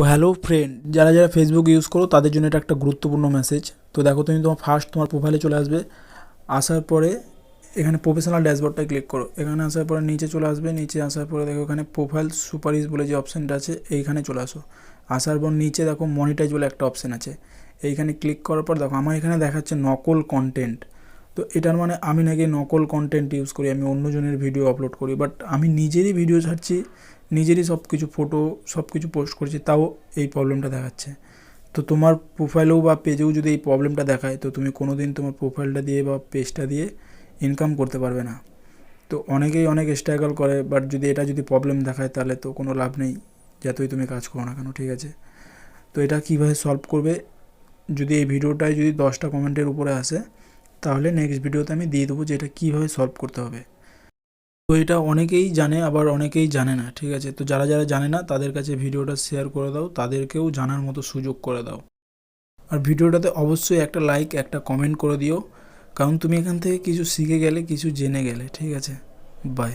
Hello friend, যারা যারা Facebook use করো তাদের জন্য এটা একটা গুরুত্বপূর্ণ মেসেজ। তো দেখো, তুমি তোমার প্রোফাইলে চলে আসবে। আসার পরে এখানে প্রফেশনাল ড্যাশবোর্ডটায় ক্লিক করো। এখানে আসার পরে নিচে চলে আসবে। নিচে আসার পরে দেখো এখানে প্রোফাইল সুপারিশ বলে যে অপশানটা আছে এইখানে চলে আসো। আসার পর নিচে দেখো মনিটাইজ বলে একটা অপশান আছে, এইখানে ক্লিক করার পর দেখো আমার এখানে দেখাচ্ছে নকল কন্টেন্ট। তো এটার মানে আমি নাকি নকল কন্টেন্ট ইউজ করি, আমি অন্যজনের ভিডিও আপলোড করি, বাট আমি নিজেরই ভিডিও ছাড়ছি, নিজেরই সব কিছু ফটো সব কিছু পোস্ট করছি, তাও এই প্রবলেমটা দেখাচ্ছে। তো তোমার প্রোফাইলেও বা পেজেও যদি এই প্রবলেমটা দেখায়, তো তুমি কোনো দিন তোমার প্রোফাইলটা দিয়ে বা পেজটা দিয়ে ইনকাম করতে পারবে না। তো অনেকেই অনেক স্ট্রাগল করে, বাট যদি এটা যদি প্রবলেম দেখায় তাহলে তো কোনো লাভ নেই, যতই তুমি কাজ করো না কেন, ঠিক আছে? তো এটা কীভাবে সলভ করবে, যদি এই ভিডিওটায় যদি 10টা কমেন্টের উপরে আসে তাহলে নেক্সট ভিডিওতে আমি দিয়ে দেবো যে এটা কীভাবে সলভ করতে হবে। তো এটা অনেকেই জানে, আবার অনেকেই জানে না, ঠিক আছে? তো যারা যারা জানে না তাদের কাছে ভিডিওটা শেয়ার করে দাও, তাদেরকেও জানার মতো সুযোগ করে দাও। আর ভিডিওটাতে অবশ্যই একটা লাইক একটা কমেন্ট করে দিও, কারণ তুমি এখান থেকে কিছু শিখে গেলে, কিছু জেনে গেলে, ঠিক আছে? বাই।